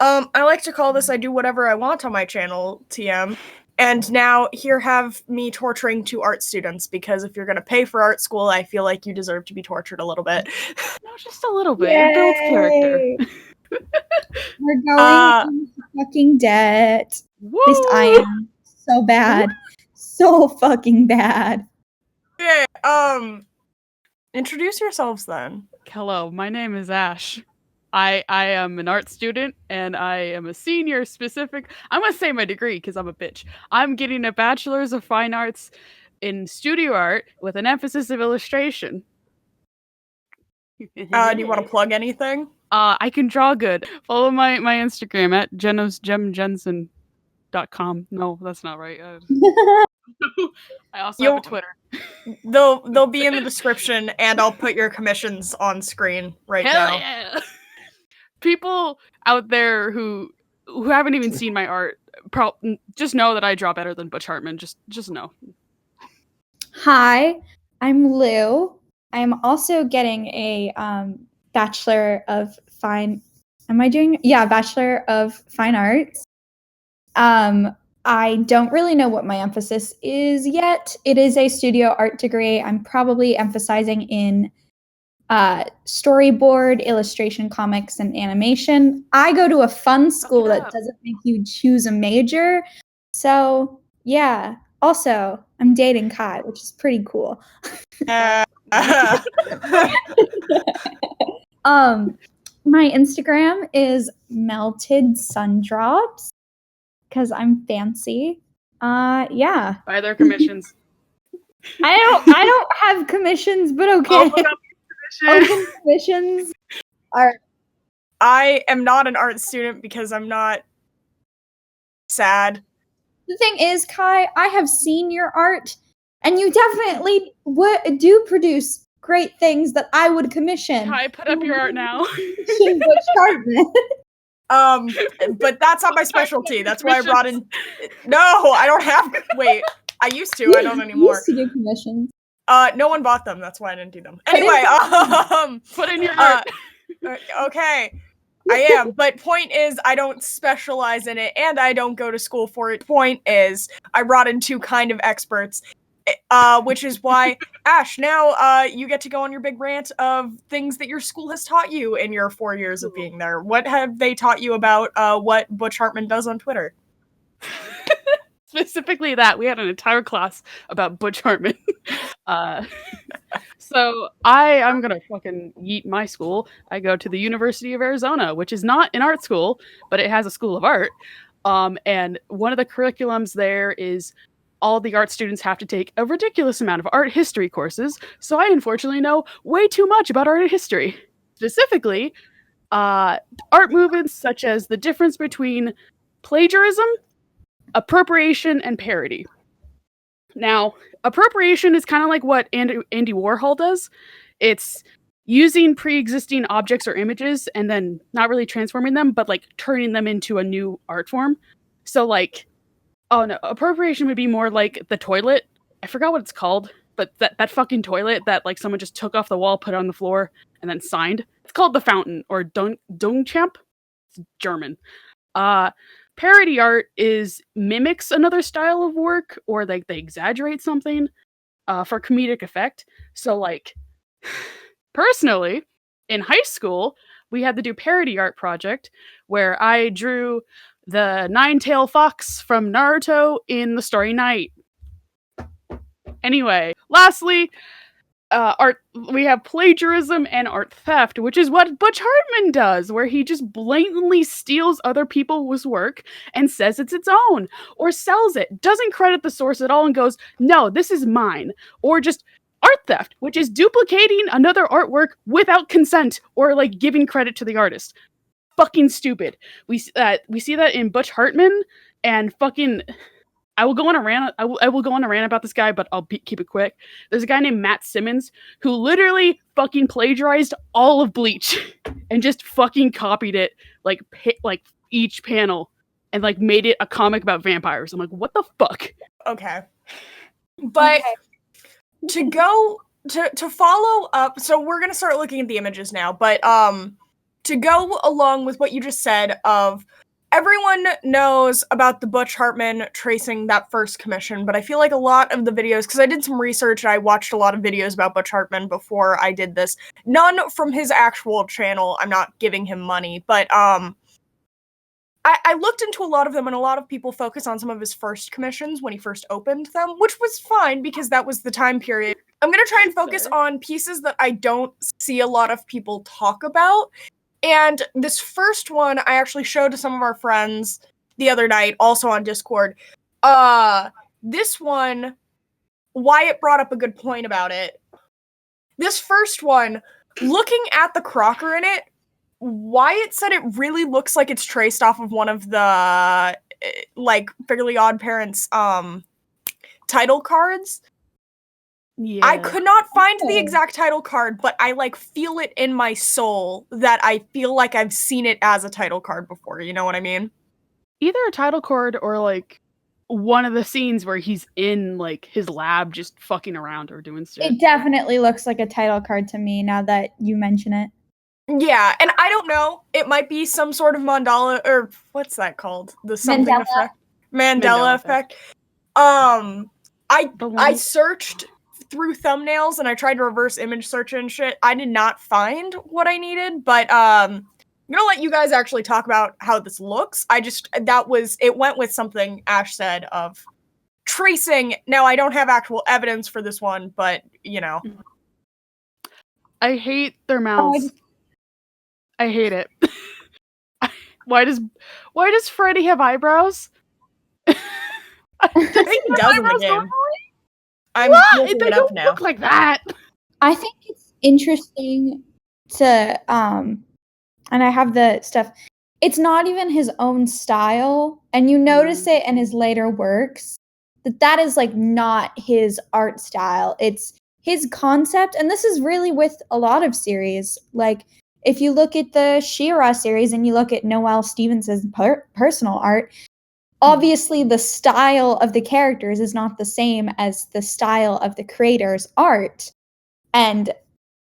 I like to call this I do whatever I want on my channel, TM. And now here have me torturing 2 art students, because if you're going to pay for art school, I feel like you deserve to be tortured a little bit. No, just a little bit. It builds character. We're going into fucking debt. Woo! At least I am. So bad. So fucking bad. Okay, introduce yourselves then. Hello, my name is Ash. I am an art student, and I am a senior specific. I'm gonna say my degree because I'm a bitch. I'm getting a bachelor's of fine arts in studio art with an emphasis of illustration. Do you want to plug anything? I can draw good. Follow my Instagram at genosgemjensen.com. No, that's not right. I also have a Twitter. They'll be in the description, and I'll put your commissions on screen right Hell now. Yeah. People out there who haven't even seen my art, just know that I draw better than Butch Hartman. Just know. Hi, I'm Lou. I'm also getting a Bachelor of Fine. Bachelor of Fine Arts. I don't really know what my emphasis is yet. It is a studio art degree. I'm probably emphasizing in storyboard, illustration, comics, and animation. I go to a fun school that doesn't make you choose a major. So, yeah. Also, I'm dating Kai, which is pretty cool. My Instagram is melted sundrops because I'm fancy. Yeah. Buy their commissions. I don't have commissions, but okay. Open commissions. Alright. I am not an art student because I'm not sad. The thing is, Kai, I have seen your art, and you definitely do produce great things that I would commission. Kai, put up your art now. Butch Hartman. But that's not my specialty. That's why I brought in. No, I don't have. Wait, I used to. I don't anymore. Used to do commissions. No one bought them. That's why I didn't do them. Anyway, put in your art. Okay, I am. But point is, I don't specialize in it, and I don't go to school for it. Point is, I brought in 2 kind of experts, which is why, Ash, now you get to go on your big rant of things that your school has taught you in your 4 years of being there. What have they taught you about what Butch Hartman does on Twitter? Specifically that. We had an entire class about Butch Hartman. So I'm gonna fucking yeet my school. I go to the University of Arizona, which is not an art school, but it has a school of art. And one of the curriculums there is all the art students have to take a ridiculous amount of art history courses. So I unfortunately know way too much about art history. Specifically, art movements such as the difference between plagiarism, appropriation, and parody. Now, appropriation is kind of like what Andy Warhol does. It's using pre-existing objects or images and then not really transforming them, but like turning them into a new art form. So like, appropriation would be more like the toilet. I forgot what it's called, but that fucking toilet that like someone just took off the wall, put it on the floor, and then signed. It's called the fountain, or Dungchamp. It's German. Parody art mimics another style of work, or like they exaggerate something for comedic effect. So like, personally, in high school, we had to do parody art project where I drew the 9-tailed fox from Naruto in the story Night. Anyway, lastly, we have plagiarism and art theft, which is what Butch Hartman does, where he just blatantly steals other people's work and says it's its own, or sells it, doesn't credit the source at all and goes, no, this is mine. Or just art theft, which is duplicating another artwork without consent or like giving credit to the artist. Fucking stupid. We see that in Butch Hartman, and fucking I will go on a rant. I will go on a rant about this guy, but I'll keep it quick. There's a guy named Matt Simmons who literally fucking plagiarized all of Bleach and just fucking copied it like each panel and like made it a comic about vampires. I'm like, what the fuck? Okay, but to follow up, so we're gonna start looking at the images now. But to go along with what you just said of everyone knows about the Butch Hartman tracing that first commission, but I feel like a lot of the videos, because I did some research and I watched a lot of videos about Butch Hartman before I did this, none from his actual channel, I'm not giving him money, but I looked into a lot of them, and a lot of people focus on some of his first commissions when he first opened them, which was fine because that was the time period. I'm going to try and focus on pieces that I don't see a lot of people talk about. And this first one I actually showed to some of our friends the other night, also on Discord. This one, Wyatt brought up a good point about it. This first one, looking at the Crocker in it, Wyatt said it really looks like it's traced off of one of the, like, Fairly Odd Parents, title cards. Yeah. I could not find the exact title card, but I, like, feel it in my soul that I feel like I've seen it as a title card before, you know what I mean? Either a title card or, like, one of the scenes where he's in, like, his lab just fucking around or doing stuff. It definitely looks like a title card to me now that you mention it. Yeah, and I don't know. It might be some sort of mandala, or what's that called? The something Mandela. effect. Mandela effect. I searched through thumbnails and I tried to reverse image search and shit. I did not find what I needed, but I'm gonna let you guys actually talk about how this looks. It went with something Ash said of tracing. Now, I don't have actual evidence for this one, but, you know. I hate their mouths. I hate it. Why does Freddy have eyebrows? I think he does in the game. I'm looking it up now. Look like that. I think it's interesting to and I have the stuff. It's not even his own style, and you notice it in his later works that is like not his art style. It's his concept, and this is really with a lot of series. Like if you look at the She-Ra series and you look at Noelle Stevenson's personal art, obviously the style of the characters is not the same as the style of the creator's art. And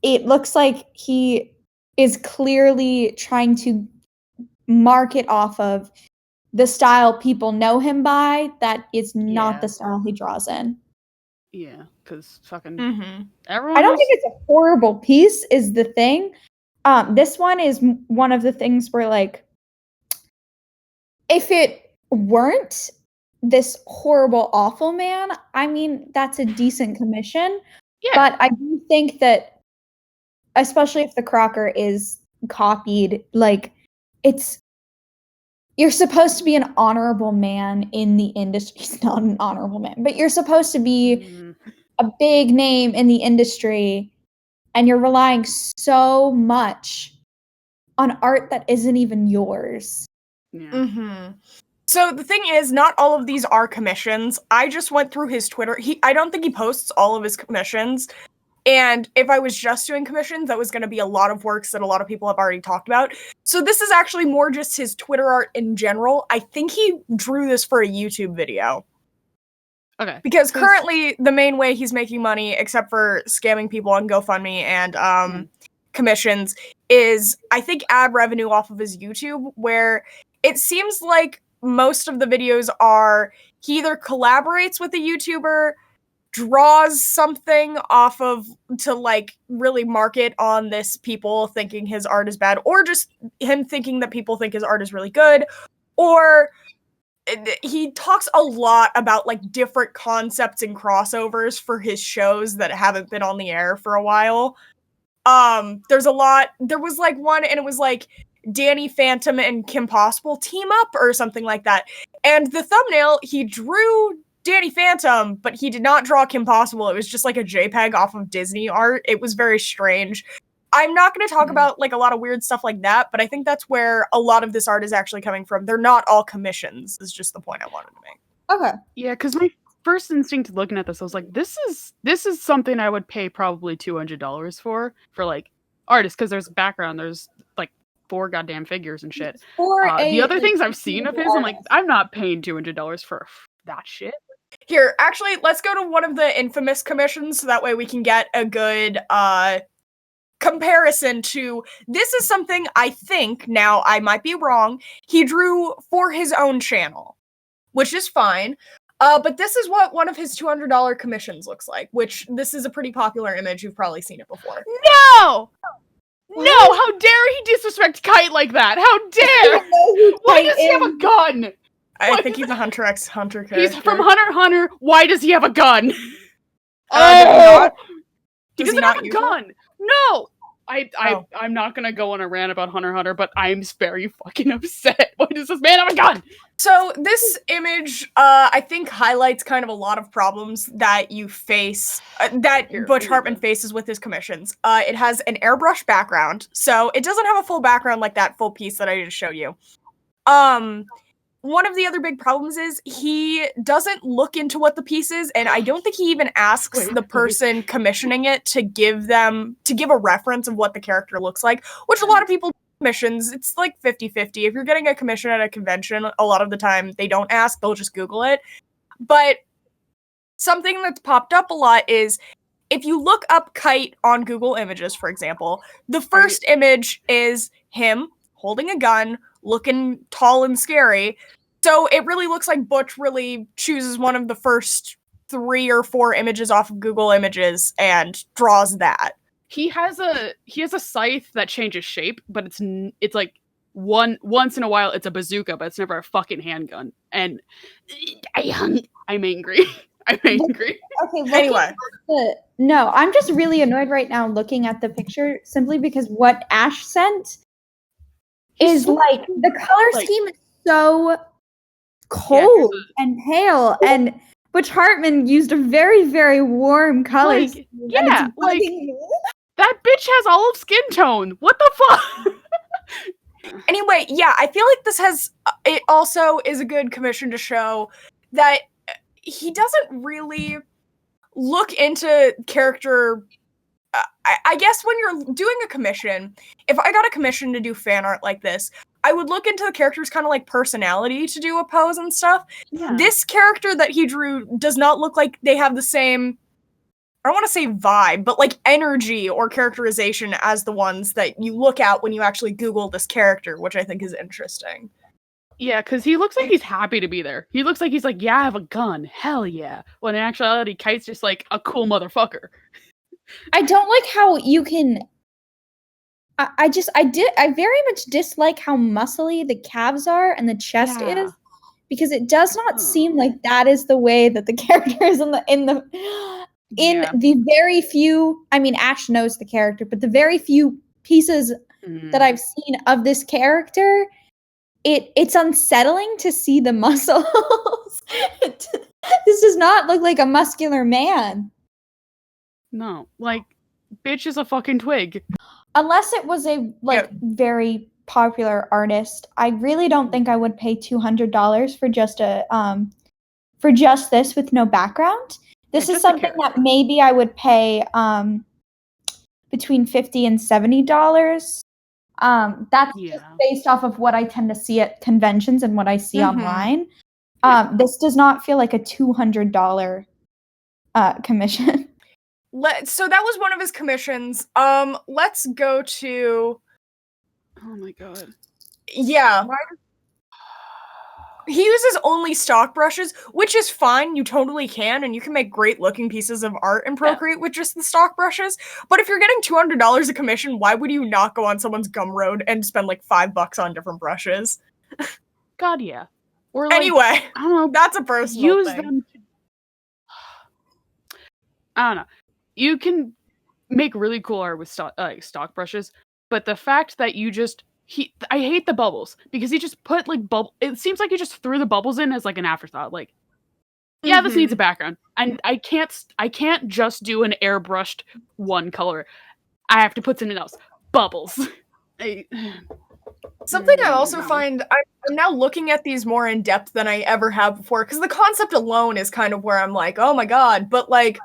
it looks like he is clearly trying to market off of the style people know him by that is not the style he draws in. Yeah, because fucking everyone I don't think it's a horrible piece is the thing. This one is one of the things where, like, if it weren't this horrible, awful man, I mean, that's a decent commission. Yeah. But I do think that, especially if the Crocker is copied, like, you're supposed to be an honorable man in the industry. He's not an honorable man, but you're supposed to be a big name in the industry, and you're relying so much on art that isn't even yours. Yeah. So the thing is, not all of these are commissions. I just went through his Twitter. I don't think he posts all of his commissions. And if I was just doing commissions, that was going to be a lot of works that a lot of people have already talked about. So this is actually more just his Twitter art in general. I think he drew this for a YouTube video. Okay. Because currently the main way he's making money, except for scamming people on GoFundMe and commissions, is I think ad revenue off of his YouTube, where it seems like most of the videos are he either collaborates with a YouTuber, draws something off of to like really market on this people thinking his art is bad, or just him thinking that people think his art is really good, or he talks a lot about like different concepts and crossovers for his shows that haven't been on the air for a while. There was like one, and it was like Danny Phantom and Kim Possible team up or something like that. And the thumbnail, he drew Danny Phantom, but he did not draw Kim Possible. It was just like a JPEG off of Disney art. It was very strange. I'm not going to talk about like a lot of weird stuff like that, but I think that's where a lot of this art is actually coming from. They're not all commissions, is just the point I wanted to make. Okay. Yeah, because my first instinct looking at this, I was like, this is something I would pay probably $200 for like artists, because there's background, there's like 4 goddamn figures and shit. The other things I've seen of his, I'm like, I'm not paying $200 for that shit. Here, actually, let's go to one of the infamous commissions so that way we can get a good comparison to this is something I think, now I might be wrong, he drew for his own channel, which is fine. But this is what one of his $200 commissions looks like, which this is a pretty popular image. You've probably seen it before. No! No! How dare he disrespect Kite like that? How dare! Why does he have a gun? I think he's a Hunter x Hunter character. He's from Hunter x Hunter. Why does he have a gun? He doesn't have a gun. No! I'm not gonna go on a rant about Hunter x Hunter, but I'm very fucking upset. Why does this man have a gun? So this image, I think, highlights kind of a lot of problems that you face, that Butch Hartman faces with his commissions. It has an airbrush background, so it doesn't have a full background like that full piece that I just showed you. One of the other big problems is he doesn't look into what the piece is, and I don't think he even asks the person commissioning it to give a reference of what the character looks like, which a lot of people commissions, it's like 50-50. If you're getting a commission at a convention, a lot of the time they don't ask, they'll just Google it. But something that's popped up a lot is if you look up Kite on Google Images, for example, the first image is him holding a gun, looking tall and scary. So it really looks like Butch really chooses one of the first 3 or 4 images off of Google Images and draws that. He has a scythe that changes shape, but it's like once in a while it's a bazooka, but it's never a fucking handgun. And I'm angry. I'm angry. Okay, anyway. No, I'm just really annoyed right now looking at the picture simply because what Ash sent is like the color scheme is so cold and pale, and Butch Hartman used a very, very warm color. That bitch has olive skin tone. What the fuck? Anyway, yeah, I feel like it also is a good commission to show that he doesn't really look into character. I guess when you're doing a commission, if I got a commission to do fan art like this, I would look into the character's kind of like personality to do a pose and stuff. Yeah. This character that he drew does not look like they have the same, I don't want to say vibe, but like energy or characterization as the ones that you look at when you actually Google this character, which I think is interesting. Yeah, because he looks like he's happy to be there. He looks like he's like, yeah, I have a gun. Hell yeah. When in actuality, Kite's just like a cool motherfucker. I don't like how you can. I very much dislike how muscly the calves are and the chest is, because it does not seem like that is the way that the character is in the very few. I mean, Ash knows the character, but the very few pieces that I've seen of this character, it's unsettling to see the muscles. This does not look like a muscular man. No, like, bitch is a fucking twig. Unless it was a very popular artist, I really don't think I would pay $200 for just this with no background. This is something that maybe I would pay between $50 and $70. That's just based off of what I tend to see at conventions and what I see online. This does not feel like a $200 commission. So that was one of his commissions. Let's go to. Oh my god. Yeah. He uses only stock brushes, which is fine. You totally can, and you can make great looking pieces of art in Procreate with just the stock brushes. But if you're getting $200 a commission, why would you not go on someone's Gumroad and spend like $5 on different brushes? God, yeah. Or like, anyway, I don't know. That's a personal thing. Them. I don't know. You can make really cool art with stock brushes, but the fact that you just I hate the bubbles because he just put like it seems like he just threw the bubbles in as like an afterthought. Like, yeah, this needs a background, and I can't just do an airbrushed one color. I have to put something else. Bubbles. Something I also find, I'm now looking at these more in depth than I ever have before, because the concept alone is kind of where I'm like, oh my god, but like.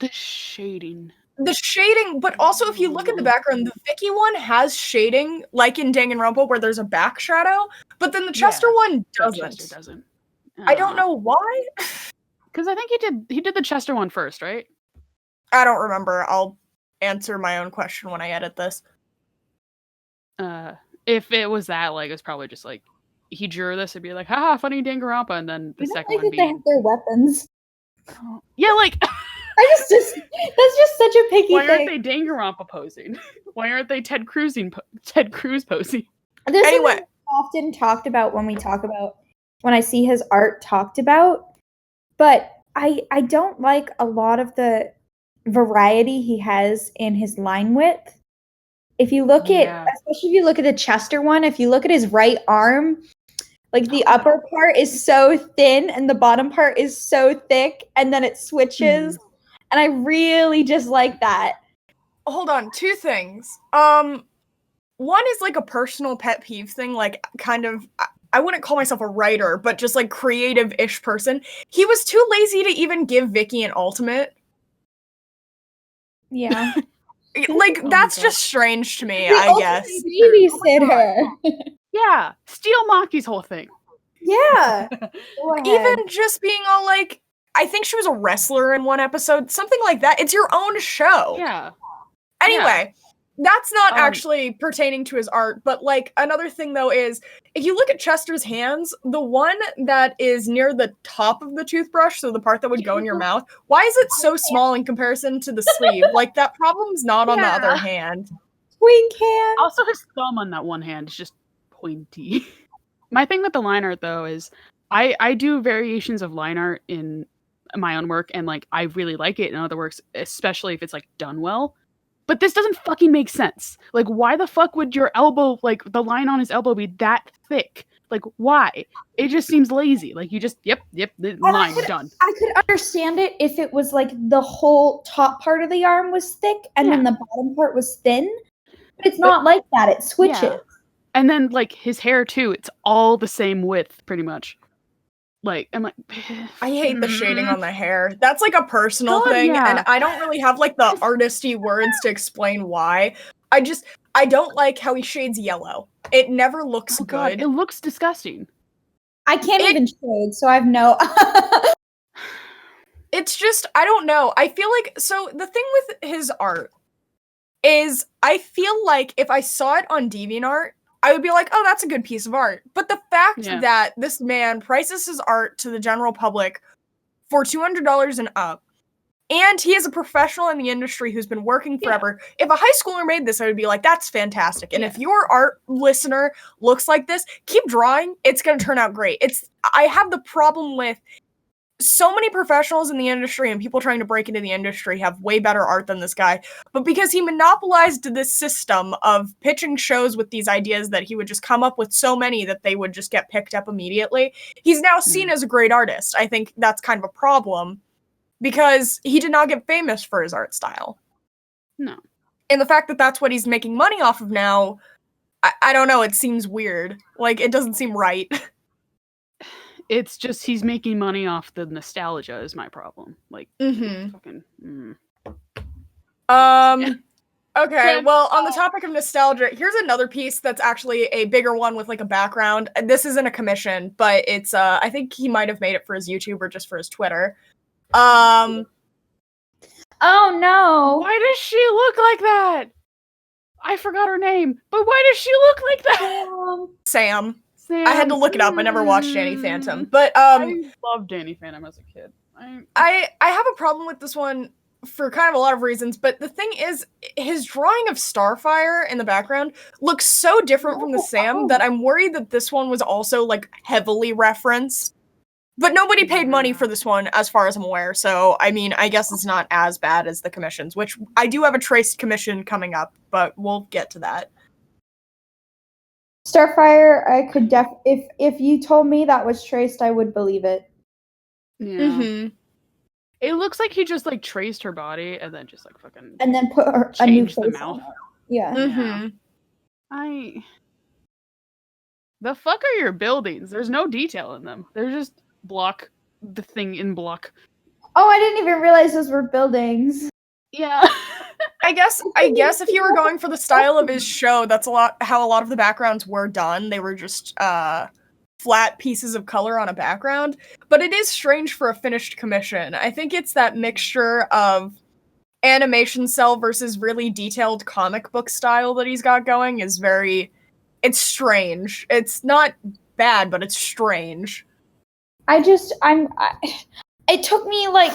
The shading, but also if you look at the background, the Vicky one has shading, like in Danganronpa, where there's a back shadow, but then the Chester one doesn't. Chester doesn't. I don't know why. Because I think he did the Chester one first, right? I don't remember. I'll answer my own question when I edit this. If it was that, like, it's probably just like he drew this and be like, haha, funny Danganronpa, and then the second one they being have their weapons. yeah, like That's just such a picky why thing. aren't they Danganronpa posing? Why aren't they Ted Cruz posing? There's Anyway. something often talked about when I see his art talked about, but I don't like a lot of the variety he has in his line width. If you look at, especially if you look at the Chester one, if you look at his right arm, like the upper part is so thin and the bottom part is so thick, and then it switches. And I really just like that. Hold on, two things. One is like a personal pet peeve thing, like kind of, I wouldn't call myself a writer, but just like creative-ish person. He was too lazy to even give Vicky an ultimate. Yeah. Like, that's just strange to me, I guess. Babysitter. Yeah, steal Maki's whole thing. Yeah. Even just being all like, I think she was a wrestler in one episode, something like that. It's your own show. Yeah. Anyway, that's not actually pertaining to his art, but like another thing though is, if you look at Chester's hands, the one that is near the top of the toothbrush, so the part that would go in your mouth, why is it so small in comparison to the sleeve? Like, that problem's not on the other hand. Twink hand. Also, his thumb on that one hand is just pointy. My thing with the line art though is I do variations of line art in my own work, and like I really like it in other works, especially if it's like done well. But this doesn't fucking make sense. Like, why the fuck would your elbow, like the line on his elbow, be that thick? Like, why? It just seems lazy. Like, you just the line done. I could understand it if it was like the whole top part of the arm was thick and then the bottom part was thin. But it's not like that. It switches. Yeah. And then like his hair too, it's all the same width pretty much. Like, I'm like, I hate the shading on the hair. That's like a personal thing, and I don't really have like the artisty words to explain why. I don't like how he shades yellow. It never looks good. God, it looks disgusting. I can't even shade, so I have no. It's just, I don't know. I feel like, so the thing with his art is, I feel like if I saw it on DeviantArt, I would be like, oh, that's a good piece of art. But the fact that this man prices his art to the general public for $200 and up, and he is a professional in the industry who's been working forever. If a high schooler made this, I would be like, that's fantastic. And if your art listener looks like this, keep drawing. It's going to turn out great. I have the problem with so many professionals in the industry and people trying to break into the industry have way better art than this guy. But because he monopolized this system of pitching shows with these ideas that he would just come up with so many that they would just get picked up immediately, he's now seen as a great artist. I think that's kind of a problem because he did not get famous for his art style. No. And the fact that that's what he's making money off of now, I don't know, it seems weird. Like, it doesn't seem right. It's just he's making money off the nostalgia is my problem. Like, fucking. Okay, well, on the topic of nostalgia, here's another piece that's actually a bigger one with like a background. This isn't a commission, but it's I think he might have made it for his YouTube or just for his Twitter. Oh no! Why does she look like that? I forgot her name, but why does she look like that? Sam. I had to look it up. I never watched Danny Phantom, but I loved Danny Phantom as a kid. I have a problem with this one for kind of a lot of reasons, but the thing is, his drawing of Starfire in the background looks so different from the Sam that I'm worried that this one was also like heavily referenced. But nobody paid money for this one, as far as I'm aware. So, I mean, I guess it's not as bad as the commissions, which I do have a traced commission coming up, but we'll get to that. Starfire, I could if you told me that was traced, I would believe it. Yeah. It looks like he just like traced her body and then just like fucking and then put her a new face the mouth. Yeah. The fuck are your buildings? There's no detail in them. They're just the thing in block. Oh, I didn't even realize those were buildings. Yeah. I guess if you were going for the style of his show, that's how a lot of the backgrounds were done. They were just flat pieces of color on a background. But it is strange for a finished commission. I think it's that mixture of animation cell versus really detailed comic book style that he's got going is it's strange. It's not bad, but it's strange. It took me like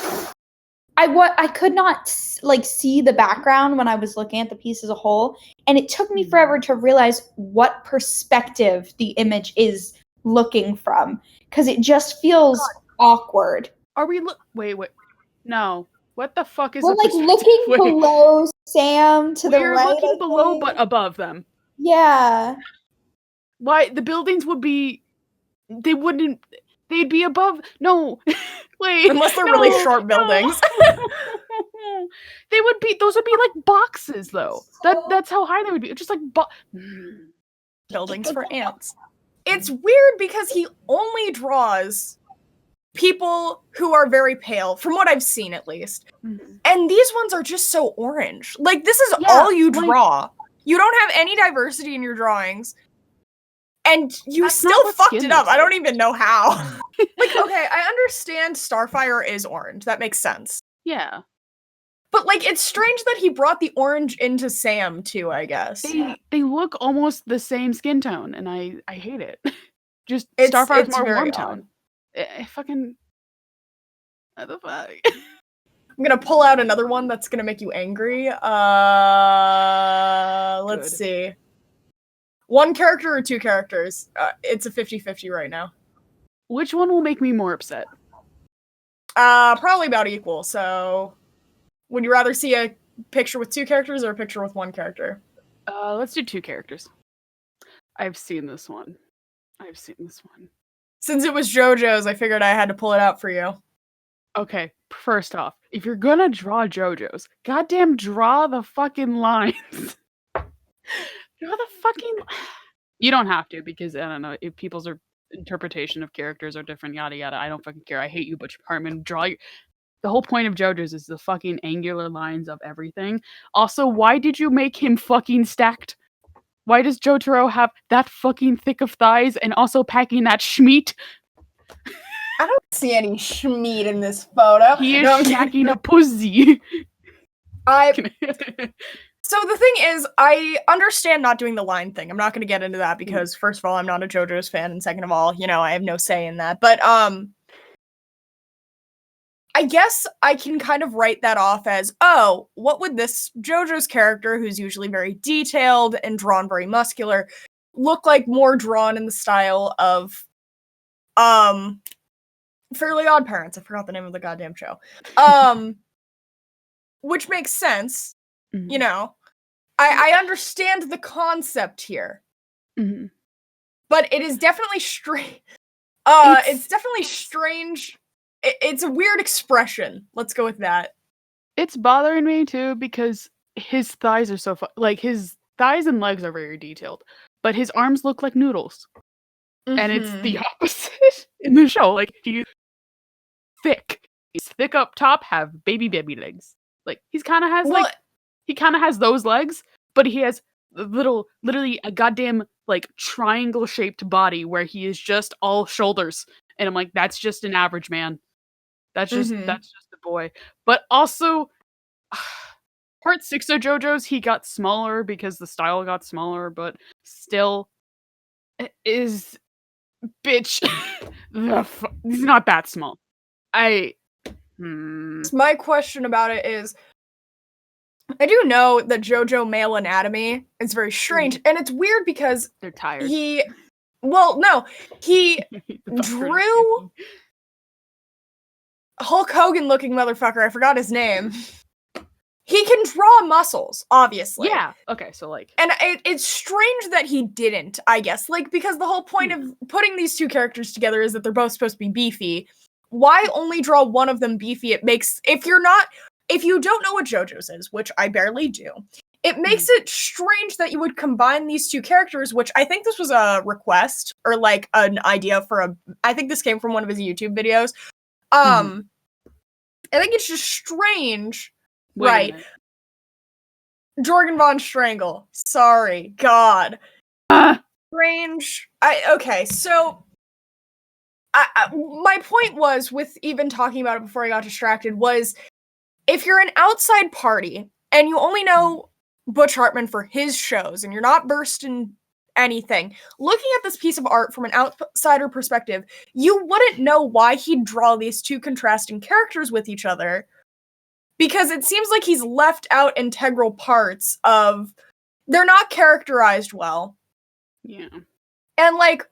I could not see the background when I was looking at the piece as a whole, and it took me forever to realize what perspective the image is looking from, because it just feels awkward. Are we wait, no, what the fuck is we're the looking below Sam to the right? We're looking below but above them. Yeah. Why the buildings would be they'd be above. No. Wait. Unless they're really short buildings. Those would be like boxes though. That's how high they would be. Just like buildings for ants. It's weird because he only draws people who are very pale, from what I've seen at least. Mm-hmm. And these ones are just so orange. Like, this is all you draw. You don't have any diversity in your drawings. And you still fucked it up. I don't even know how. Like, okay, I understand Starfire is orange. That makes sense. Yeah. But, like, it's strange that he brought the orange into Sam, too, I guess. They look almost the same skin tone, and I hate it. Just Starfire's more warm tone. Fucking... What the fuck? I'm gonna pull out another one that's gonna make you angry. Let's see. One character or two characters? It's a 50-50 right now. Which one will make me more upset? Probably about equal, so... Would you rather see a picture with two characters or a picture with one character? Let's do two characters. I've seen this one. Since it was JoJo's, I figured I had to pull it out for you. Okay, first off, if you're gonna draw JoJo's, goddamn draw the fucking lines. Draw the fucking... You don't have to, because, I don't know, if people's interpretation of characters are different, yada yada, I don't fucking care. I hate you, Butch Hartman. The whole point of JoJo's is the fucking angular lines of everything. Also, why did you make him fucking stacked? Why does Jotaro have that fucking thick of thighs and also packing that schmeat? I don't see any schmeat in this photo. He is smacking a pussy. So the thing is, I understand not doing the line thing. I'm not going to get into that because, first of all, I'm not a JoJo's fan, and second of all, I have no say in that. But, I guess I can kind of write that off as, oh, what would this JoJo's character, who's usually very detailed and drawn very muscular, look like more drawn in the style of, Fairly Odd Parents. I forgot the name of the goddamn show. Which makes sense, I understand the concept here. Mm-hmm. But it is definitely strange. It's definitely strange. It's a weird expression. Let's go with that. It's bothering me too because his thighs are so his thighs and legs are very detailed, but his arms look like noodles, and it's the opposite in the show. Like he's thick. He's thick up top, have baby legs. Like he kind of has those legs, but he has literally a goddamn triangle shaped body where he is just all shoulders, and I'm like, that's just an average man. That's just a boy. But also, part 6 of JoJo's, he got smaller because the style got smaller, but still is bitch. He's not that small. My question about it is, I do know that JoJo male anatomy is very strange, and it's weird because they're tired. He drew Hulk Hogan looking motherfucker. I forgot his name. He can draw muscles, obviously. Yeah. Okay, so and it's strange that he didn't, I guess. Because the whole point of putting these two characters together is that they're both supposed to be beefy. Why only draw one of them beefy? It makes, if you don't know what JoJo's is, which I barely do, it makes it strange that you would combine these two characters, which I think this was a request or an idea for I think this came from one of his YouTube videos. I think it's just strange. Right. Jorgen von Strangle. Sorry. God. Strange. Okay, so my point was, with even talking about it before I got distracted, was if you're an outside party and you only know Butch Hartman for his shows and you're not versed in anything, looking at this piece of art from an outsider perspective, you wouldn't know why he'd draw these two contrasting characters with each other, because it seems like he's left out integral parts of, they're not characterized well. Yeah. And like,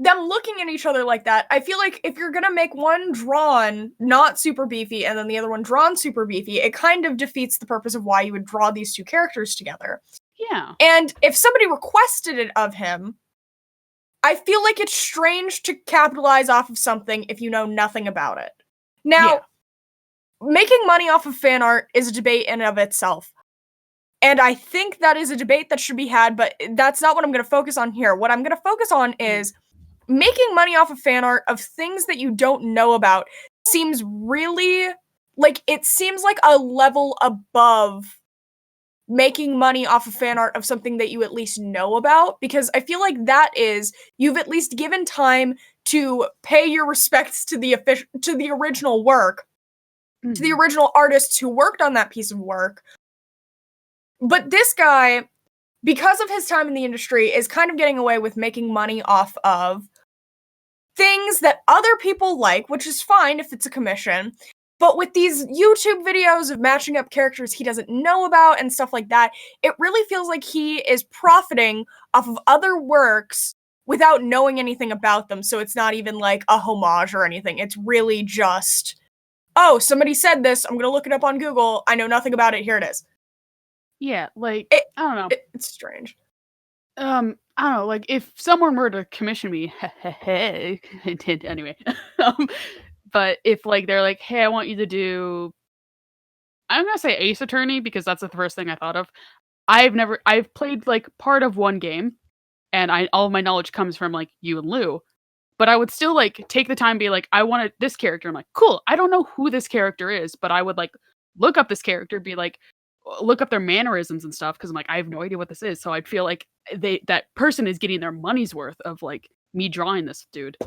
them looking at each other like that, I feel like if you're gonna make one drawn not super beefy and then the other one drawn super beefy, it kind of defeats the purpose of why you would draw these two characters together. Yeah. And if somebody requested it of him, I feel like it's strange to capitalize off of something if you know nothing about it. Now, making money off of fan art is a debate in and of itself. And I think that is a debate that should be had, but that's not what I'm going to focus on here. What I'm going to focus on is making money off of fan art of things that you don't know about seems really, like, it seems like a level above making money off of fan art of something that you at least know about, because I feel like that is, you've at least given time to pay your respects to the original work, to the original artists who worked on that piece of work. But this guy, because of his time in the industry, is kind of getting away with making money off of things that other people like, which is fine if it's a commission. But with these YouTube videos of matching up characters he doesn't know about and stuff like that, it really feels like he is profiting off of other works without knowing anything about them. So it's not even like a homage or anything. It's really just, oh, somebody said this, I'm gonna look it up on Google, I know nothing about it, here it is. Yeah, like, I don't know. It's strange. I don't know, like, if someone were to commission me, I did anyway, but if, like, they're like, hey, I want you to do, I'm gonna say Ace Attorney, because that's the first thing I thought of. I've played, like, part of one game, and all of my knowledge comes from, like, you and Lou, but I would still, like, take the time and be like, I wanted this character, I'm like, cool, I don't know who this character is, but I would, like, look up this character, be like, look up their mannerisms and stuff, because I'm like, I have no idea what this is, so I'd feel like that person is getting their money's worth of, like, me drawing this dude.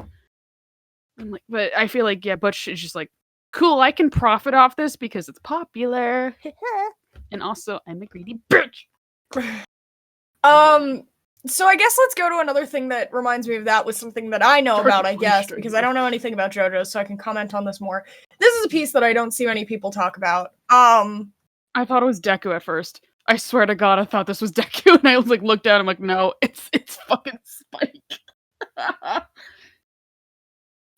I'm like, but I feel like, yeah, Butch is just like, cool, I can profit off this because it's popular. And also, I'm a greedy bitch. So I guess let's go to another thing that reminds me of that, with something that I know about, I guess, because I don't know anything about JoJo, so I can comment on this more. This is a piece that I don't see many people talk about. I thought it was Deku at first. I swear to God, I thought this was Deku, and I was like, looked down, I'm like, no, it's fucking Spike. I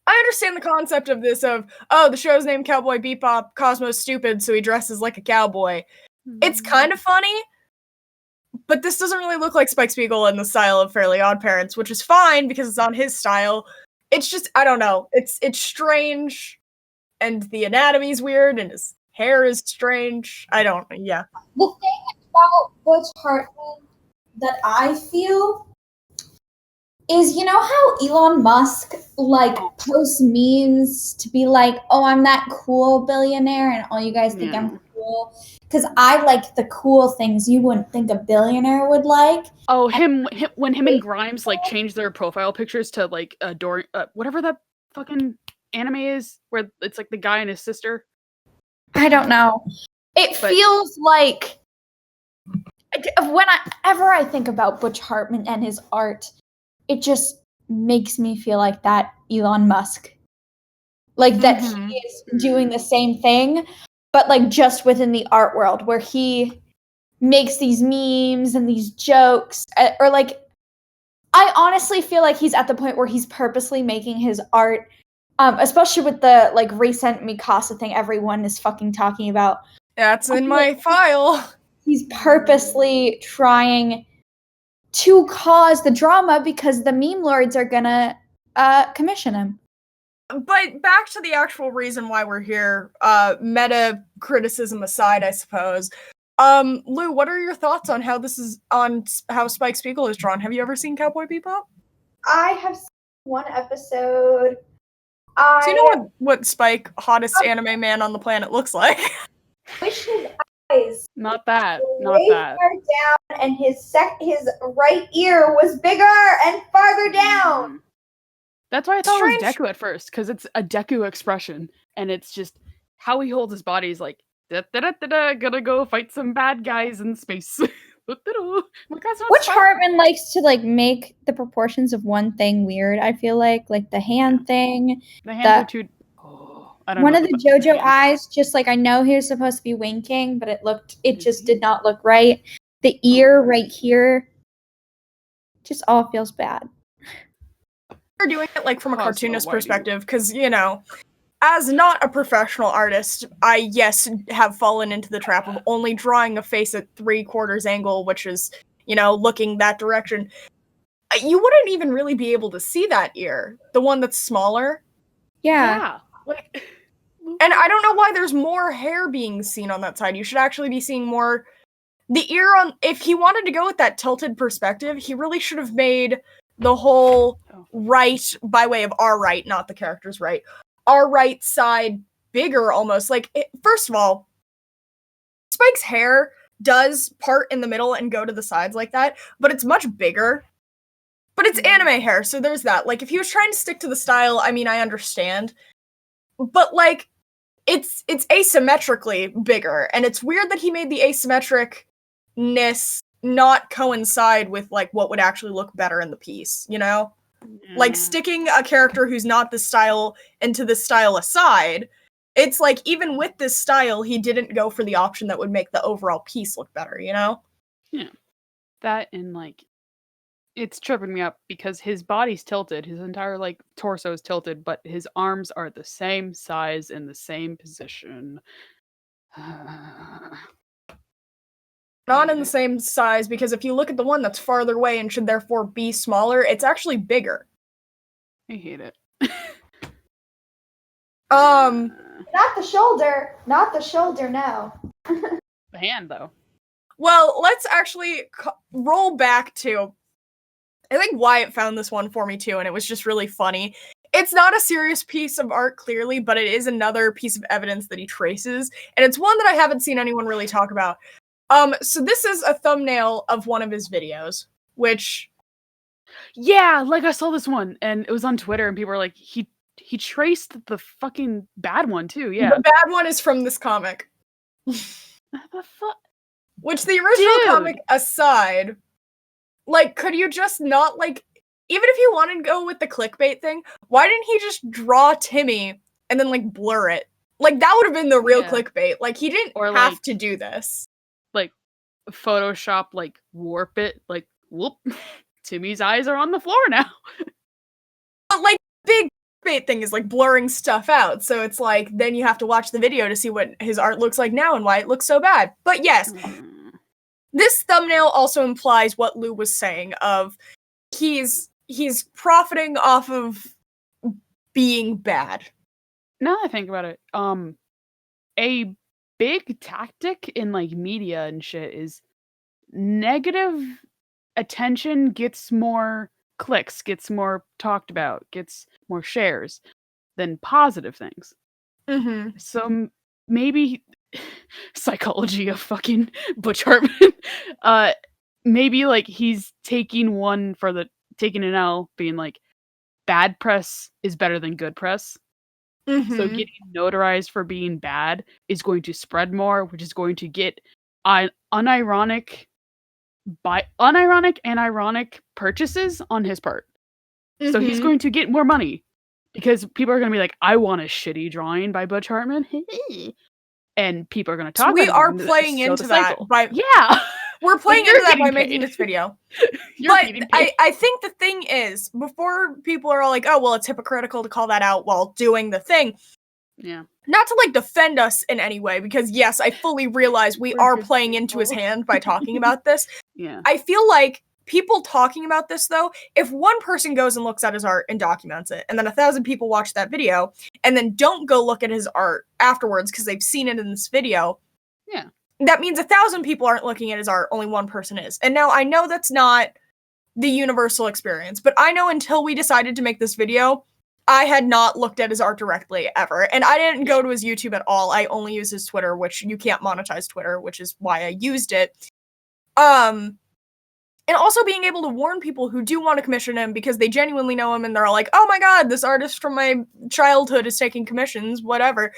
understand the concept of this oh, the show's named Cowboy Bebop, Cosmo's stupid, so he dresses like a cowboy. It's kind of funny, but this doesn't really look like Spike Spiegel in the style of Fairly OddParents, which is fine because it's on his style. It's just, I don't know, it's strange, and the anatomy's weird, and his hair is strange. The thing about Butch Hartman that I feel is, you know how Elon Musk, like, posts memes to be like, oh, I'm that cool billionaire, and all you guys think I'm cool? Because I like the cool things you wouldn't think a billionaire would like. Oh, when him and Grimes, like, changed their profile pictures to, like, whatever that fucking anime is, where it's, like, the guy and his sister. I don't know. It feels like, whenever I think about Butch Hartman and his art, it just makes me feel like that Elon Musk. Like, that he is doing the same thing, but, like, just within the art world, where he makes these memes and these jokes, or, like, I honestly feel like he's at the point where he's purposely making his art, especially with the, like, recent Mikasa thing everyone is fucking talking about. That's in my file. He's purposely trying to cause the drama because the meme lords are gonna commission him. But back to the actual reason why we're here, meta criticism aside, I suppose. Lou, what are your thoughts on how Spike Spiegel is drawn? Have you ever seen Cowboy Bebop? I have seen one episode. Do you know what Spike, hottest anime man on the planet, looks like? Wish his eyes Not that. down, and his right ear was bigger and farther down. That's why I thought it was Deku at first, because it's a Deku expression, and it's just how he holds his body is like, Gonna go fight some bad guys in space. Butch Hartman likes to like make the proportions of one thing weird. I feel like the hand thing. The hands are too. Oh, I don't one know of the JoJo eyes, just like I know he was supposed to be winking, but it just did not look right. The ear right here, just all feels bad. They're doing it like from a cartoonist perspective, because as not a professional artist, I have fallen into the trap of only drawing a face at 3/4 angle, which is looking that direction. You wouldn't even really be able to see that ear, the one that's smaller. Yeah. And I don't know why there's more hair being seen on that side. You should actually be seeing more. The ear on. If he wanted to go with that tilted perspective, he really should have made the whole right, by way of our right, not the character's right, our right side bigger almost. First of all, Spike's hair does part in the middle and go to the sides like that, but it's much bigger. But it's anime hair, so there's that. If he was trying to stick to the style, I mean, I understand. But, it's asymmetrically bigger, and it's weird that he made the asymmetricness not coincide with, what would actually look better in the piece, Yeah. Sticking a character who's not this style into this style aside, it's even with this style, he didn't go for the option that would make the overall piece look better, Yeah. That and, it's tripping me up because his body's tilted, his entire torso is tilted, but his arms are the same size in the same position. Not in the same size, because if you look at the one that's farther away and should therefore be smaller, it's actually bigger. I hate it. Not the shoulder. Not the shoulder, no. The hand, though. Well, let's actually roll back to, I think Wyatt found this one for me too, and it was just really funny. It's not a serious piece of art, clearly, but it is another piece of evidence that he traces, and it's one that I haven't seen anyone really talk about. So this is a thumbnail of one of his videos, which... Yeah, I saw this one, and it was on Twitter, and people were like, he traced the fucking bad one, too, yeah. The bad one is from this comic. The fuck? Which, the original comic aside... could you just not, even if you want to go with the clickbait thing, why didn't he just draw Timmy and then, blur it? That would have been the real clickbait. He didn't have to do this. Photoshop, warp it, whoop, Timmy's eyes are on the floor now. But, big clickbait thing is, blurring stuff out, so it's then you have to watch the video to see what his art looks like now and why it looks so bad. But yes... This thumbnail also implies what Lou was saying of he's profiting off of being bad. Now that I think about it, a big tactic in media and shit is negative attention gets more clicks, gets more talked about, gets more shares than positive things. Mm-hmm. So maybe psychology of fucking Butch Hartman. Maybe he's taking an L, being bad press is better than good press. Mm-hmm. So getting notarized for being bad is going to spread more, which is going to get unironic and ironic purchases on his part. Mm-hmm. So he's going to get more money because people are going to be like, I want a shitty drawing by Butch Hartman. And people are going to talk about it. We are playing into that. We're playing into that by making this video. But I think the thing is, before people are all like, oh, well, it's hypocritical to call that out while doing the thing. Yeah. Not to defend us in any way, because yes, I fully realize we are playing into his hand by talking about this. Yeah. I feel like people talking about this, though, if one person goes and looks at his art and documents it, and then 1,000 people watch that video, and then don't go look at his art afterwards because they've seen it in this video, yeah, that means 1,000 people aren't looking at his art, only one person is. And now, I know that's not the universal experience, but I know until we decided to make this video, I had not looked at his art directly, ever. And I didn't go to his YouTube at all. I only use his Twitter, which you can't monetize Twitter, which is why I used it. And also being able to warn people who do want to commission him because they genuinely know him and they're all like, oh my god, this artist from my childhood is taking commissions, whatever.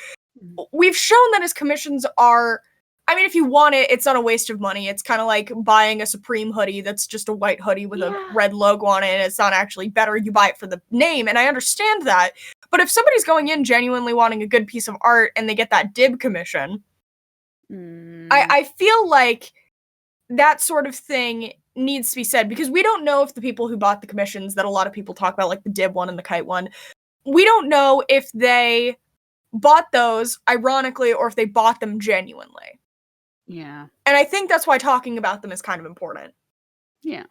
we've shown that his commissions are, I mean, if you want it, it's not a waste of money. It's kind of like buying a Supreme hoodie that's just a white hoodie with a red logo on it, and it's not actually better. You buy it for the name, and I understand that. But if somebody's going in genuinely wanting a good piece of art and they get that dib commission, I feel like that sort of thing needs to be said, because we don't know if the people who bought the commissions that a lot of people talk about, like the dib one and the kite one, we don't know if they bought those ironically or if they bought them genuinely. Yeah. And I think that's why talking about them is kind of important. Yeah.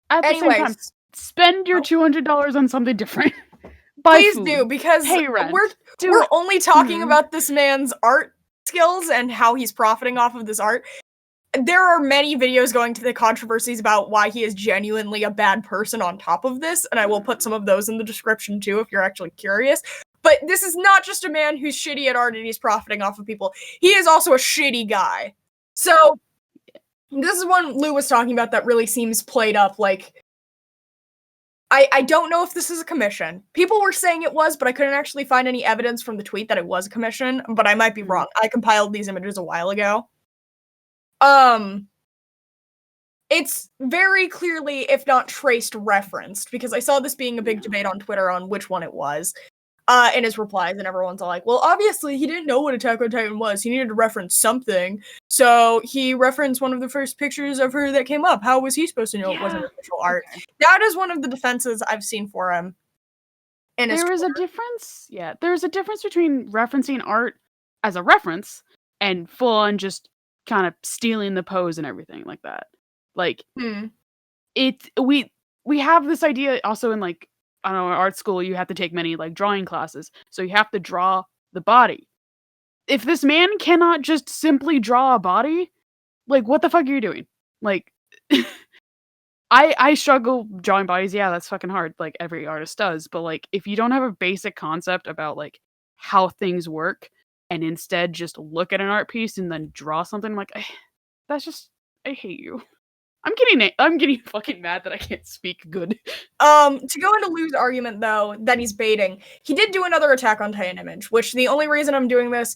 At the same time, spend your $200 on something different. Please do, because we're only talking about this man's art skills and how he's profiting off of this art. There are many videos going to the controversies about why he is genuinely a bad person on top of this, and I will put some of those in the description too if you're actually curious. But this is not just a man who's shitty at art and he's profiting off of people. He is also a shitty guy. So, this is one Lou was talking about that really seems played up, like, I don't know if this is a commission. People were saying it was, but I couldn't actually find any evidence from the tweet that it was a commission, but I might be wrong. I compiled these images a while ago. It's very clearly, if not traced, referenced, because I saw this being a big debate on Twitter on which one it was, in his replies, and everyone's all like, well, obviously he didn't know what Attack on Titan was, he needed to reference something, so he referenced one of the first pictures of her that came up. How was he supposed to know it wasn't official art? That is one of the defenses I've seen for him. There is a difference, there's a difference between referencing art as a reference and full on just kind of stealing the pose and everything like that. Like, we have this idea also in, like, I don't know, art school, you have to take many, like, drawing classes, so you have to draw the body. If this man cannot just simply draw a body, like, what the fuck are you doing? Like, I struggle drawing bodies, that's fucking hard, like, every artist does, but, like, if you don't have a basic concept about, like, how things work, and instead just look at an art piece and then draw something, like, that's just, I hate you. I'm getting fucking mad that I can't speak good. To go into Lou's argument, though, that he's baiting, he did do another Attack on Titan image, which the only reason I'm doing this,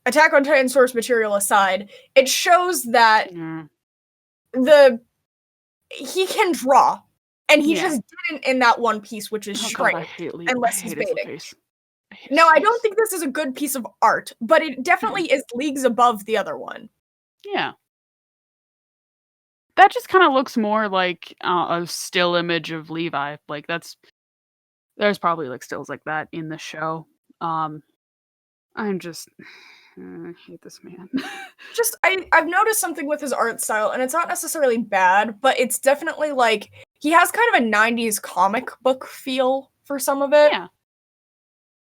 Attack on Titan source material aside, it shows that he can draw, and he just didn't in that one piece, which is strange, unless he's baiting. No, I don't think this is a good piece of art, but it definitely is leagues above the other one. Yeah. That just kind of looks more like a still image of Levi. Like, there's probably, like, stills like that in the show. I hate this man. I've noticed something with his art style, and it's not necessarily bad, but it's definitely, like, he has kind of a 90s comic book feel for some of it. Yeah.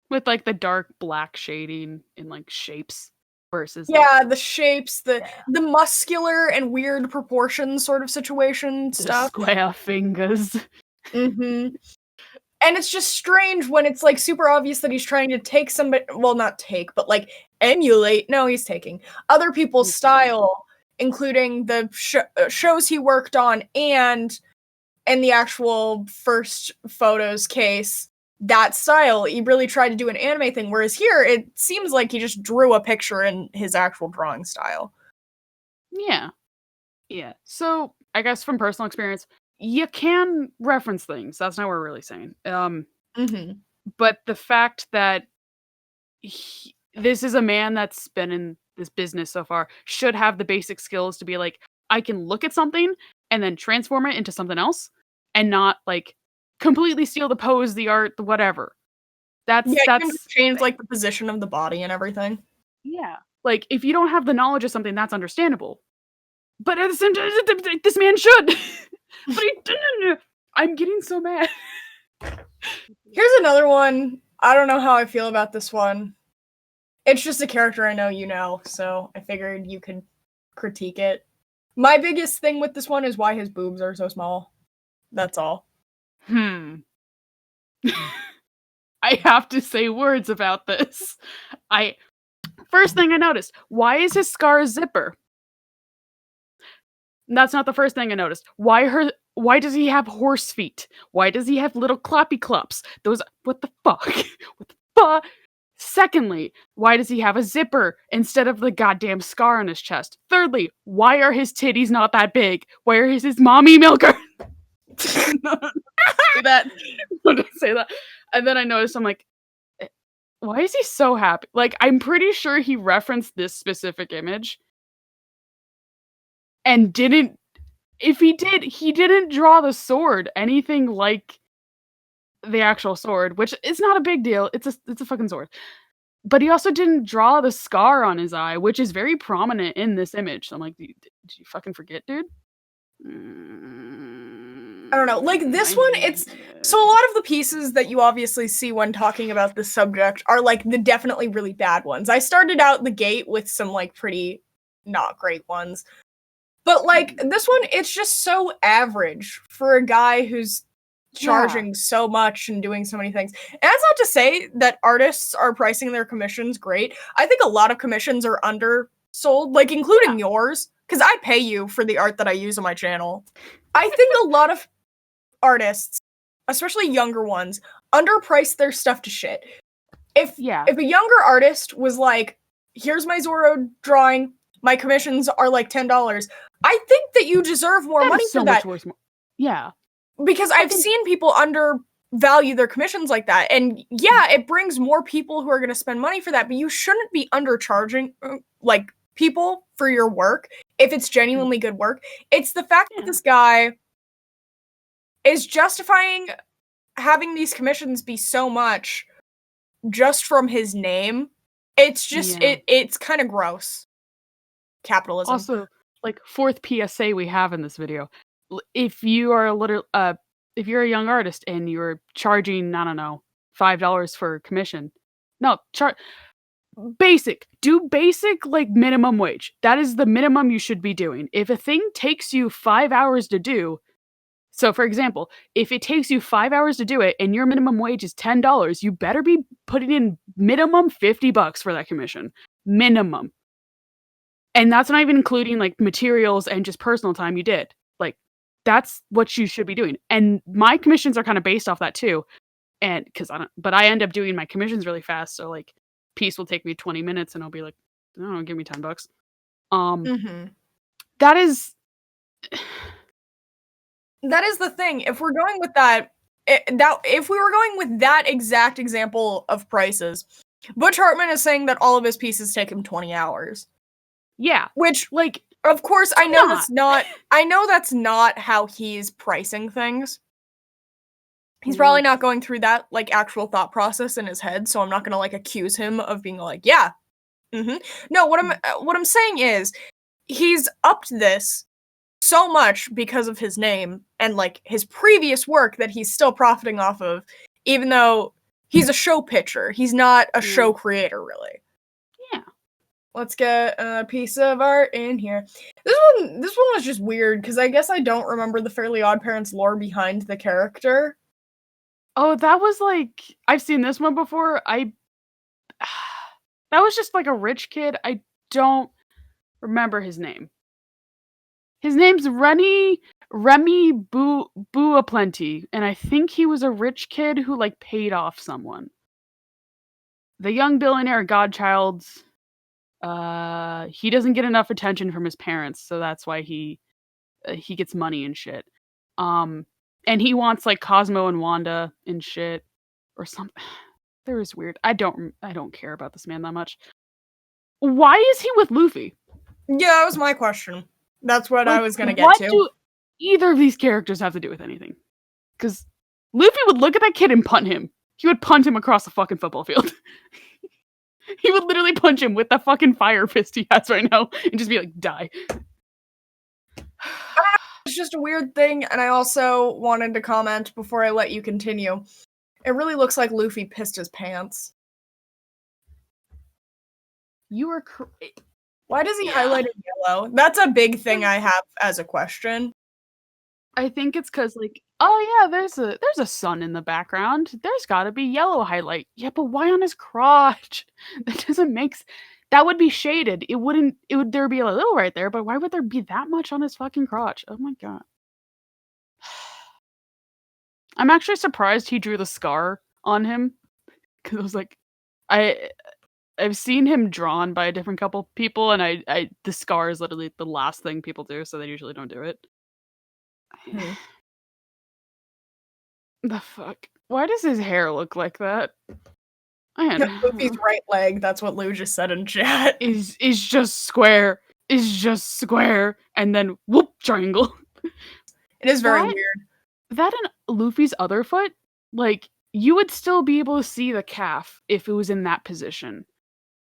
With, like, the dark black shading in, like, shapes versus... Yeah, the shapes, the muscular and weird proportions sort of situation stuff. Square fingers. Mm-hmm. And it's just strange when it's, like, super obvious that he's trying to take somebody... Well, not take, but, like, emulate... No, he's taking other people's style, including the shows he worked on, and in the actual first photos case, that style. He really tried to do an anime thing, whereas here, it seems like he just drew a picture in his actual drawing style. Yeah. Yeah. So, I guess from personal experience, you can reference things. That's not what we're really saying. But the fact that this is a man that's been in this business so far should have the basic skills to be like, I can look at something and then transform it into something else and not, like, completely steal the pose, the art, the whatever. That's you can change, like, the position of the body and everything. Yeah. Like, if you don't have the knowledge of something, that's understandable. But at the same time, this man should. But he didn't. I'm getting so mad. Here's another one. I don't know how I feel about this one. It's just a character I know you know, so I figured you could critique it. My biggest thing with this one is why his boobs are so small. That's all. I have to say words about this. First thing I noticed, why is his scar a zipper? That's not the first thing I noticed. Why does he have horse feet? Why does he have little clappy clops? What the fuck? What the fuck? Secondly, why does he have a zipper instead of the goddamn scar on his chest? Thirdly, why are his titties not that big? Where is his mommy milker? Say that. I'm gonna say that. And then I noticed, I'm like, why is he so happy? Like, I'm pretty sure he referenced this specific image and didn't. If he did, he didn't draw the sword anything like the actual sword, which is not a big deal. It's a fucking sword. But he also didn't draw the scar on his eye, which is very prominent in this image. So I'm like, did you fucking forget, dude? I don't know. Like, this one, it's... So a lot of the pieces that you obviously see when talking about this subject are, like, the definitely really bad ones. I started out the gate with some, like, pretty not great ones. But, like, this one, it's just so average for a guy who's charging so much and doing so many things. And that's not to say that artists are pricing their commissions great. I think a lot of commissions are undersold, like, including yours, because I pay you for the art that I use on my channel. I think a lot of artists, especially younger ones, underprice their stuff to shit. If a younger artist was like, here's my Zorro drawing, my commissions are like $10, I think that you deserve more money for that. Yeah. Because I've seen people undervalue their commissions like that. And yeah, it brings more people who are going to spend money for that, but you shouldn't be undercharging like people for your work if it's genuinely good work. It's the fact that this guy is justifying having these commissions be so much just from his name. It's just it's kind of gross. Capitalism. Also, like, fourth PSA we have in this video. If you are if you're a young artist and you're charging, I don't know, $5 for commission. No, do basic like minimum wage. That is the minimum you should be doing. If a thing takes you 5 hours to do, so for example, if it takes you 5 hours to do it and your minimum wage is $10, you better be putting in minimum $50 for that commission. Minimum. And that's not even including like materials and just personal time you did. Like, that's what you should be doing. And my commissions are kind of based off that too. And but I end up doing my commissions really fast. So like, piece will take me 20 minutes and I'll be like, I don't know, give me $10. That is the thing. If we're going with if we were going with that exact example of prices, Butch Hartman is saying that all of his pieces take him 20 hours. Yeah. Which, like, of course, I know that's not how he's pricing things. He's probably not going through that, like, actual thought process in his head, so I'm not gonna, like, accuse him of being like, yeah. No, what I'm saying is, he's upped this so much because of his name and, like, his previous work that he's still profiting off of, even though he's a show pitcher. He's not a show creator, really. Yeah. Let's get a piece of art in here. This one was just weird, because I guess I don't remember the Fairly Odd Parents lore behind the character. Oh, that was like, I've seen this one before. That was just like a rich kid. I don't remember his name. His name's Remy Buaplenty, and I think he was a rich kid who like paid off someone. The young billionaire godchild's he doesn't get enough attention from his parents, so that's why he gets money and shit. And he wants like Cosmo and Wanda and shit or something. There is weird. I don't care about this man that much. Why is he with Luffy? Yeah, that was my question. That's what I was gonna get to. What do either of these characters have to do with anything? Because Luffy would look at that kid and punt him. He would punt him across the fucking football field. He would literally punch him with the fucking fire fist he has right now and just be like, die. It's just a weird thing, and I also wanted to comment before I let you continue. It really looks like Luffy pissed his pants. You are Why does he highlight it yellow? That's a big thing I have as a question. I think it's because, like, oh yeah, there's a sun in the background. There's got to be yellow highlight. Yeah, but why on his crotch? That doesn't make that would be shaded. It would there be a little right there, but why would there be that much on his fucking crotch? Oh my god. I'm actually surprised he drew the scar on him, because I was like, I've seen him drawn by a different couple people, and the scar is literally the last thing people do, so they usually don't do it. The fuck? Why does his hair look like that? Luffy's right leg, that's what Lou just said in chat. Is just square. Is just square. And then whoop, triangle. It is very weird. That and Luffy's other foot, like, you would still be able to see the calf if it was in that position.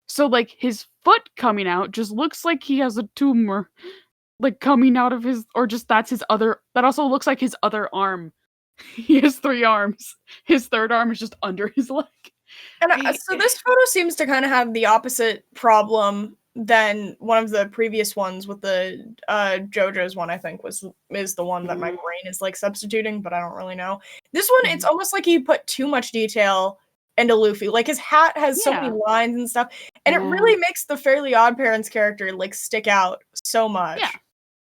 So, like, his foot coming out just looks like he has a tumor, like, coming out of his, or just that's his other, that also looks like his other arm. He has 3 arms. His third arm is just under his leg. And so this photo seems to kind of have the opposite problem than one of the previous ones with the JoJo's one, I think, is the one that my brain is like substituting, but I don't really know. This one, it's almost like he put too much detail into Luffy. Like his hat has so many lines and stuff, and it really makes the Fairly Odd Parents character like stick out so much. Yeah,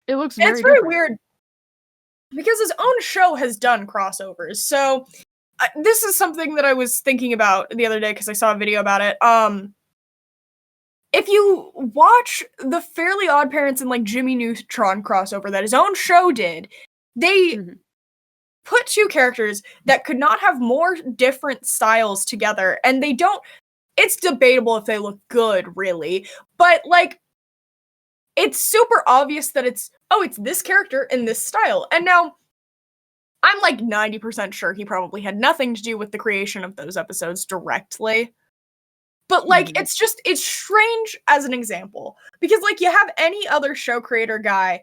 it looks and it's very weird because his own show has done crossovers. So this is something that I was thinking about the other day because I saw a video about it. If you watch the Fairly Odd Parents and like Jimmy Neutron crossover that his own show did, they put 2 characters that could not have more different styles together, and they don't. It's debatable if they look good, really, but like, it's super obvious that it's this character in this style. And now, I'm like 90% sure he probably had nothing to do with the creation of those episodes directly. But like, it's strange as an example. Because like, you have any other show creator guy,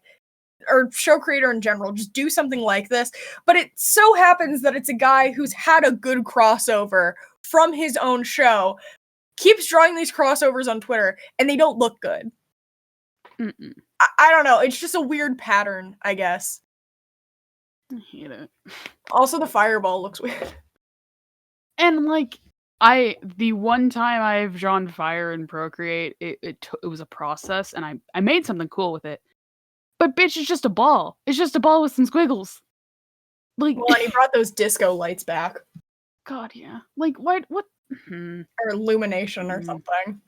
or show creator in general, just do something like this. But it so happens that it's a guy who's had a good crossover from his own show, keeps drawing these crossovers on Twitter, and they don't look good. I don't know. It's just a weird pattern, I guess. I hate it. Also, the fireball looks weird. And like, the one time I've drawn fire in Procreate, it was a process, and I made something cool with it. But bitch, it's just a ball. It's just a ball with some squiggles. Like, well, and he brought those disco lights back. God, yeah. Like, what? Or illumination or something.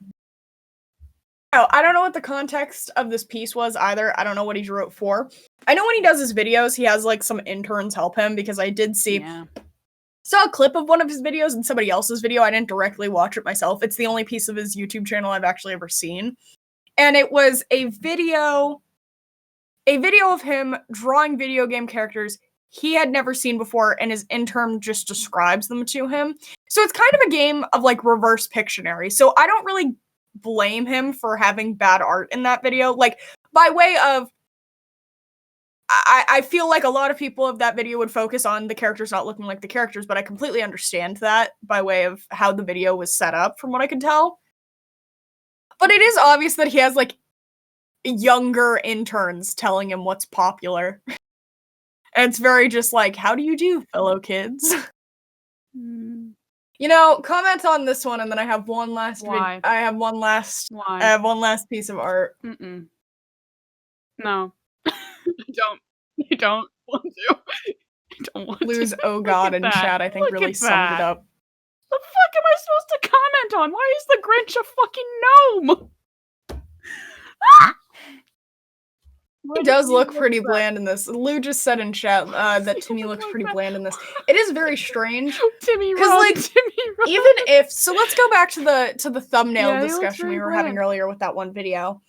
Oh, I don't know what the context of this piece was either. I don't know what he drew it for. I know when he does his videos, he has like some interns help him, because I did see saw a clip of one of his videos in somebody else's video. I didn't directly watch it myself. It's the only piece of his YouTube channel I've actually ever seen. And it was a video of him drawing video game characters he had never seen before, and his intern just describes them to him. So it's kind of a game of like reverse Pictionary. So I don't really blame him for having bad art in that video. Like, by way of, I feel like a lot of people of that video would focus on the characters not looking like the characters, but I completely understand that by way of how the video was set up, from what I could tell. But it is obvious that he has like younger interns telling him what's popular. And it's very just like, how do you do, fellow kids? You know, comment on this one, and then I have one last Why? I have one last piece of art. No. You don't want to. I don't want Lou's to. oh god in chat, I think, Look really at summed it up. The fuck am I supposed to comment on? Why is the Grinch a fucking gnome? He does look pretty bland in this. Lou just said in chat that Timmy looks pretty bland in this. It is very strange. Timmy, because like, even if, so let's go back to the thumbnail discussion we were having earlier with that one video.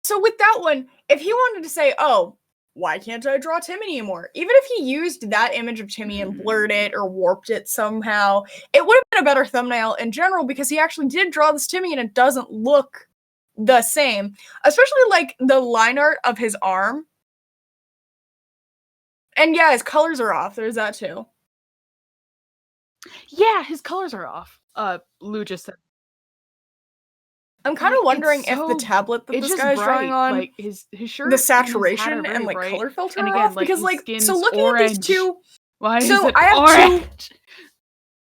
So with that one, if he wanted to say, oh, why can't I draw Timmy anymore? Even if he used that image of Timmy and blurred it or warped it somehow, it would have been a better thumbnail in general, because he actually did draw this Timmy and it doesn't look the same. Especially like the line art of his arm. And yeah, his colors are off. There's that too. Yeah, his colors are off. Lou just said. I'm kind of wondering if the tablet that this guy's drawing on, like his shirt, the saturation and like bright. color filter and are again, off, like, because like, so looking orange. at these two, why is so it I have orange?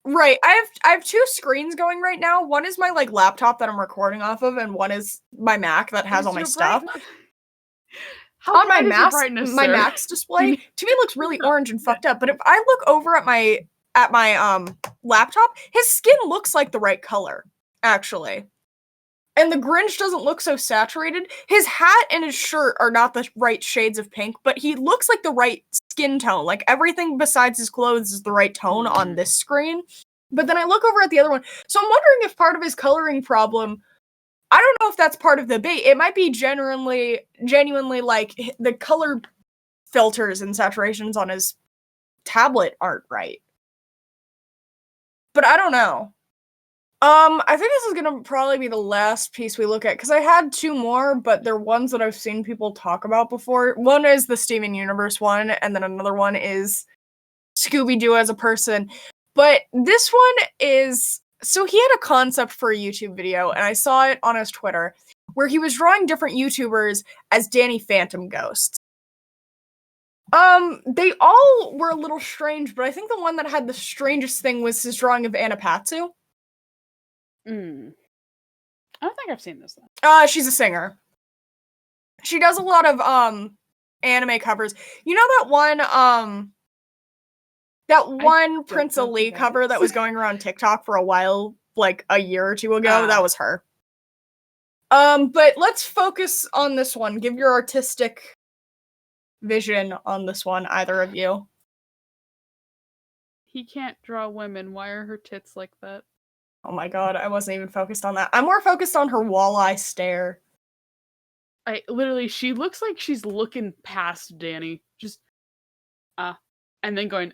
Right, I have 2 screens going right now. One is my like laptop that I'm recording off of, and one is my Mac that has all my stuff. On my Mac's display, to me it looks really orange and fucked up. But if I look over at my laptop, his skin looks like the right color, actually. And the Grinch doesn't look so saturated. His hat and his shirt are not the right shades of pink, but he looks like the right skin tone. Like, everything besides his clothes is the right tone on this screen. But then I look over at the other one. So I'm wondering if part of his coloring problem, I don't know if that's part of the bait. It might be genuinely like the color filters and saturations on his tablet aren't right. But I don't know. I think this is gonna probably be the last piece we look at, because I had two more, but they're ones that I've seen people talk about before. One is the Steven Universe one, and then another one is Scooby-Doo as a person. But this one is... So he had a concept for a YouTube video, and I saw it on his Twitter, where he was drawing different YouTubers as Danny Phantom Ghosts. They all were a little strange, but I think the one that had the strangest thing was his drawing of Anapatsu. I don't think I've seen this though. She's a singer. She does a lot of anime covers. You know that one Prince Ali cover that was going around TikTok for a while, like a year or two ago? That was her. But let's focus on this one. Give your artistic vision on this one, either of you. He can't draw women. Why are her tits like that? Oh my god, I wasn't even focused on that. I'm more focused on her walleye stare. She looks like she's looking past Danny. Just, and then going,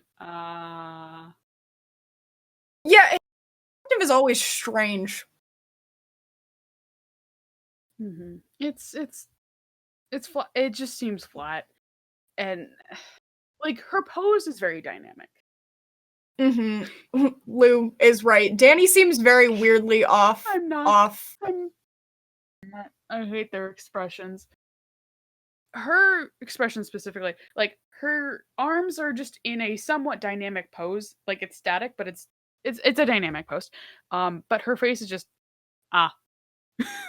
Yeah, it is always strange. Mm-hmm. It's flat. It just seems flat. And, like, her pose is very dynamic. Mm-hmm. Lou is right. Danny seems very weirdly off. I'm not. I'm not. I hate their expressions. Her expression specifically, like, her arms are just in a somewhat dynamic pose. Like, it's static, but it's a dynamic pose. But her face is just,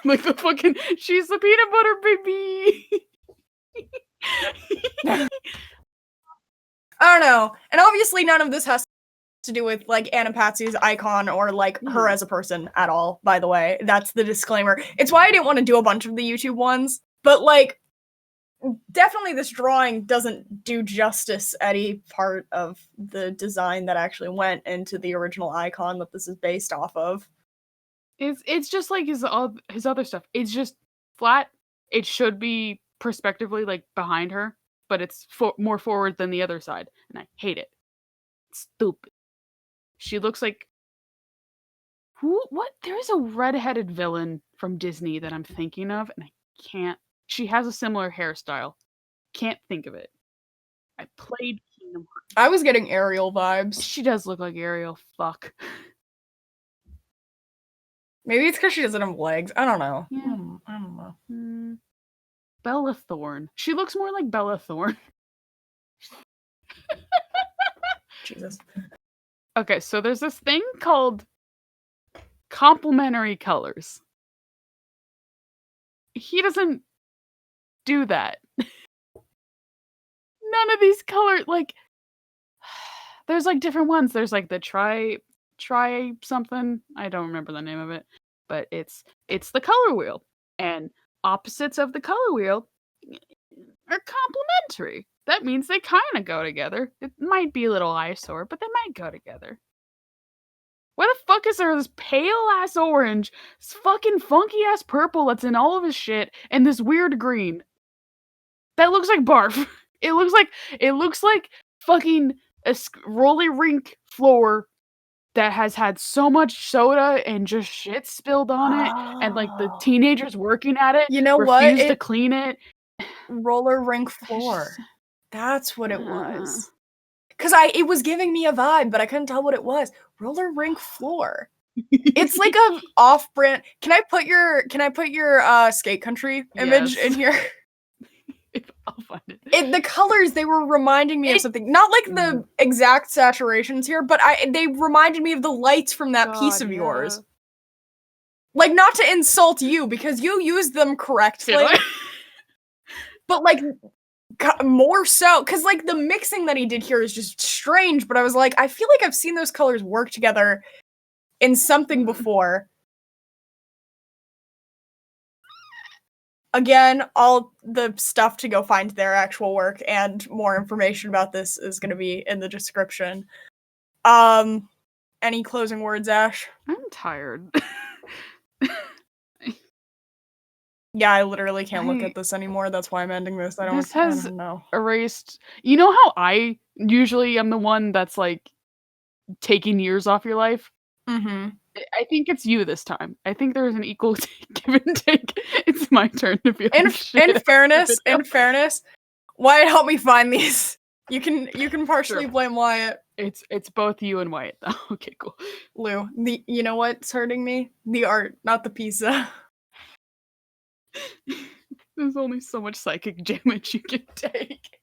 like the fucking, she's the peanut butter baby. I don't know. And obviously none of this has to do with, like, Anapatsu's icon or, like, her as a person at all, by the way. That's the disclaimer. It's why I didn't want to do a bunch of the YouTube ones. But, like, definitely this drawing doesn't do justice any part of the design that actually went into the original icon that this is based off of. It's just like his other stuff. It's just flat. It should be perspectively, like, behind her, but it's more forward than the other side, and I hate it. It's stupid. She looks like... What? There is a red-headed villain from Disney that I'm thinking of, and I can't... She has a similar hairstyle. Can't think of it. I played Kingdom Hearts. I was getting Ariel vibes. She does look like Ariel. Fuck. Maybe it's because she doesn't have legs. I don't know. Yeah. I don't know. Bella Thorne. She looks more like Bella Thorne. Jesus. Okay, so there's this thing called complementary colors. He doesn't do that. None of these colors, like, there's like different ones. There's like the try something. I don't remember the name of it, but it's the color wheel, and opposites of the color wheel are complementary. That means they kind of go together. It might be a little eyesore, but they might go together. Why the fuck is there this pale ass orange, this fucking funky ass purple that's in all of his shit, and this weird green that looks like barf? It looks like fucking a roly rink floor that has had so much soda and just shit spilled on it, and like the teenagers working at it, you know, refuse to clean it. Roller rink floor. That's what it was. Because it was giving me a vibe, but I couldn't tell what it was. Roller rink floor. It's like a off-brand. Can I put your Skate Country image in here? I'll find it. The colors, they were reminding me of something. Not like the exact saturations here, but they reminded me of the lights from that piece of yours. Like, not to insult you, because you used them correctly. But, like, more so, because like the mixing that he did here is just strange, but I was like, I feel like I've seen those colors work together in something before. Again, all the stuff to go find their actual work and more information about this is going to be in the description. Any closing words, Ash? I'm tired. Yeah, I literally can't look at this anymore. That's why I'm ending this. I This don't has know. erased. You know how I usually am the one that's like taking years off your life? Mm-hmm. I think it's you this time. I think there's an equal give and take. It's my turn to feel In like shit fairness, Wyatt helped me find these. You can partially blame Wyatt. It's both you and Wyatt though. Okay, cool. Lou, you know what's hurting me? The art, not the pizza. There's only so much psychic damage you can take.